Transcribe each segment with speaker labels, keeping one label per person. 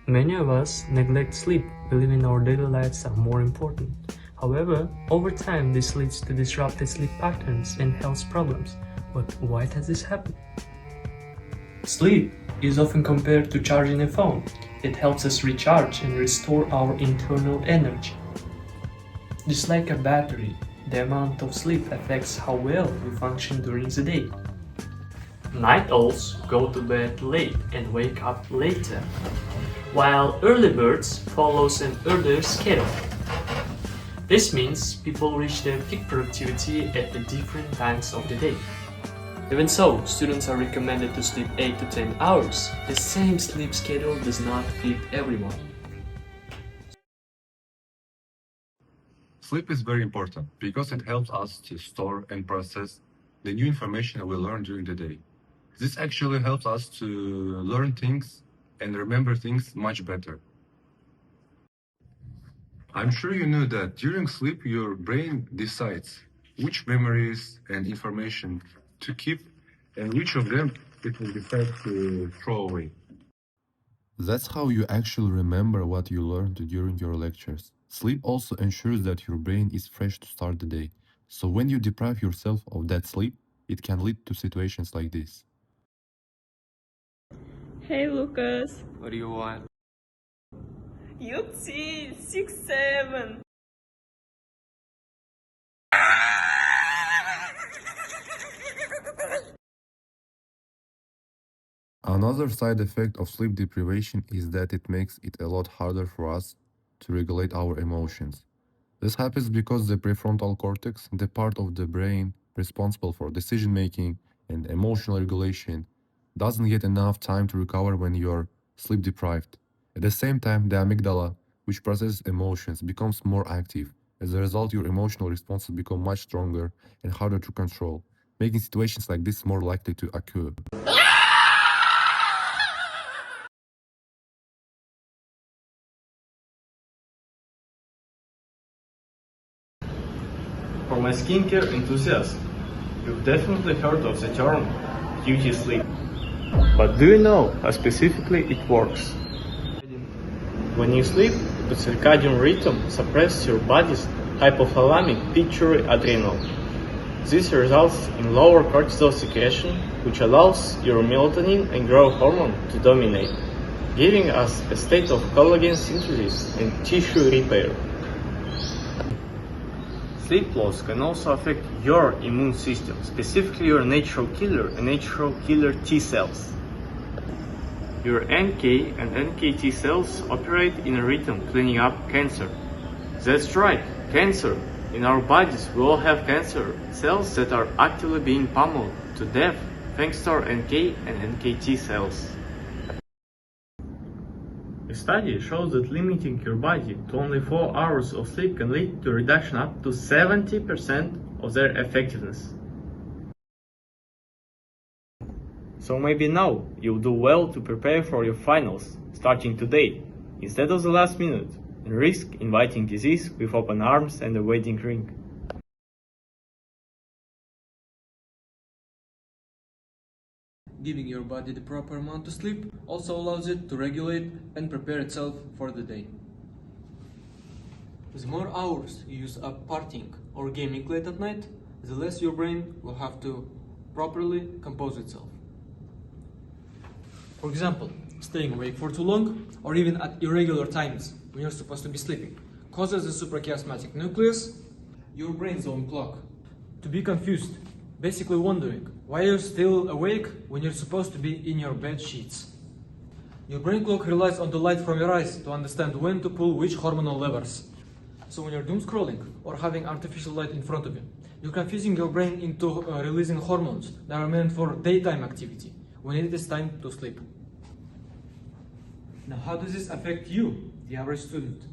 Speaker 1: Many of us neglect sleep, believing our daily lives are more important. However, over time this leads to disrupted sleep patterns and health problems. But why does this happen? Sleep is often compared to charging a phone. It helps us recharge and restore our internal energy. Just like a battery, the amount of sleep affects how well we function during the day. Night owls go to bed late and wake up later, while early birds follows an earlier schedule. This means people reach their peak productivity at the different times of the day. Even so, students are recommended to sleep 8 to 10 hours. The same sleep schedule does not fit everyone.
Speaker 2: Sleep is very important because it helps us to store and process the new information we learn during the day. This actually helps us to learn things and remember things much better. I'm sure you know that during sleep, your brain decides which memories and information to keep and which of them it will decide to throw away. That's how you actually remember what you learned during your lectures. Sleep also ensures that your brain is fresh to start the day. So when you deprive yourself of that sleep, it can lead to situations like this.
Speaker 3: Hey Lucas,
Speaker 1: What do you want?
Speaker 3: you see 6-7.
Speaker 2: Another side effect of sleep deprivation is that it makes it a lot harder for us to regulate our emotions. This happens because the prefrontal cortex, the part of the brain responsible for decision making and emotional regulation, doesn't get enough time to recover when you're sleep deprived. At the same time, the amygdala, which processes emotions, becomes more active. As a result, your emotional responses become much stronger and harder to control, making situations like this more likely to occur.
Speaker 4: For my skincare enthusiast, you've definitely heard of the term beauty sleep. But do you know how specifically it works? When you sleep, the circadian rhythm suppresses your body's hypothalamic pituitary adrenal. This results in lower cortisol secretion, which allows your melatonin and growth hormone to dominate, giving us a state of collagen synthesis and tissue repair. Sleep loss can also affect your immune system, specifically your natural killer and natural killer T cells. Your NK and NKT cells operate in a rhythm cleaning up cancer. That's right, cancer. In our bodies, we all have cancer cells that are actively being pummeled to death thanks to our NK and NKT cells. A study shows that limiting your body to only 4 hours of sleep can lead to a reduction up to 70% of their effectiveness. So maybe now you'll do well to prepare for your finals, starting today, instead of the last minute, and risk inviting disease with open arms and a wedding ring.
Speaker 5: Giving your body the proper amount of sleep also allows it to regulate and prepare itself for the day. The more hours you use up partying or gaming late at night, the less your brain will have to properly compose itself. For example, staying awake for too long, or even at irregular times when you're supposed to be sleeping, causes the suprachiasmatic nucleus, your brain zone clock, to be confused, basically wondering why you're still awake when you're supposed to be in your bed sheets. Your brain clock relies on the light from your eyes to understand when to pull which hormonal levers. So when you're doom scrolling or having artificial light in front of you, you're confusing your brain into releasing hormones that are meant for daytime activity when it is time to sleep. Now, how does this affect you, the average student?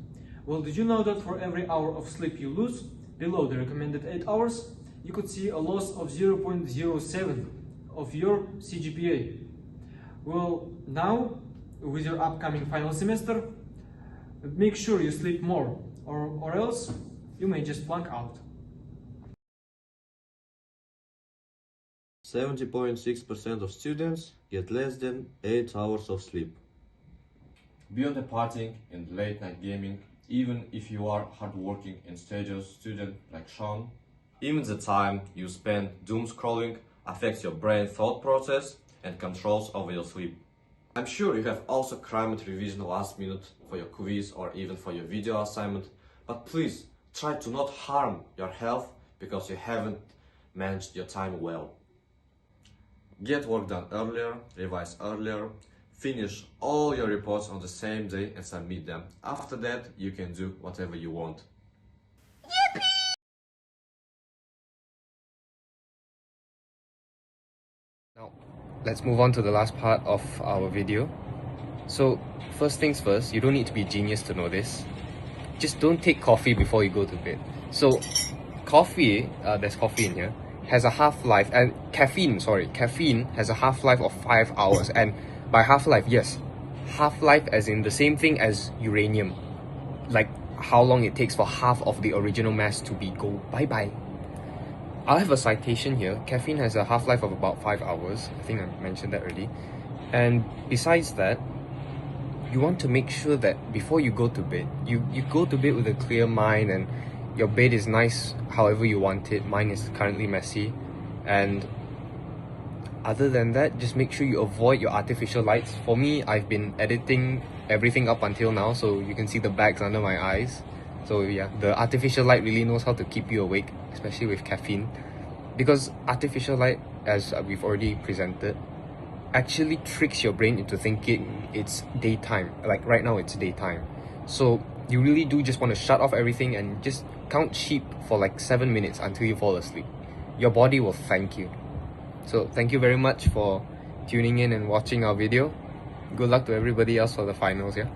Speaker 5: Well, did you know that for every hour of sleep you lose, below the recommended 8 hours, you could see a loss of 0.07 of your CGPA? Well, now, with your upcoming final semester, make sure you sleep more, or else you may just flunk out.
Speaker 6: 70.6% of students get less than 8 hours of sleep. Beyond the partying and late night gaming, even if you are hardworking and studious student like Sean, even the time you spend doom scrolling affects your brain thought process and controls over your sleep. I'm sure you have also crammed revision last minute for your quiz or even for your video assignment, but please try to not harm your health because you haven't managed your time well. Get work done earlier, revise earlier, finish all your reports on the same day and submit them. After that, you can do whatever you want.
Speaker 7: Now, let's move on to the last part of our video. So, first things first, you don't need to be a genius to know this. Just don't take coffee before you go to bed. So, coffee, there's coffee in here, has a half-life, and caffeine has a half-life of 5 hours. And by half-life, yes, half-life as in the same thing as uranium. Like how long it takes for half of the original mass to go bye-bye. I have a citation here. Caffeine has a half-life of about 5 hours. I think I mentioned that already. And besides that, you want to make sure that before you go to bed, you go to bed with a clear mind and your bed is nice however you want it. Mine is currently messy. And other than that, just make sure you avoid your artificial lights. For me, I've been editing everything up until now, so you can see the bags under my eyes. So yeah, the artificial light really knows how to keep you awake, especially with caffeine. Because artificial light, as we've already presented, actually tricks your brain into thinking it's daytime. Like right now, it's daytime. So you really do just want to shut off everything and just count sheep for like 7 minutes until you fall asleep. Your body will thank you. So thank you very much for tuning in and watching our video. Good luck to everybody else for the finals, yeah?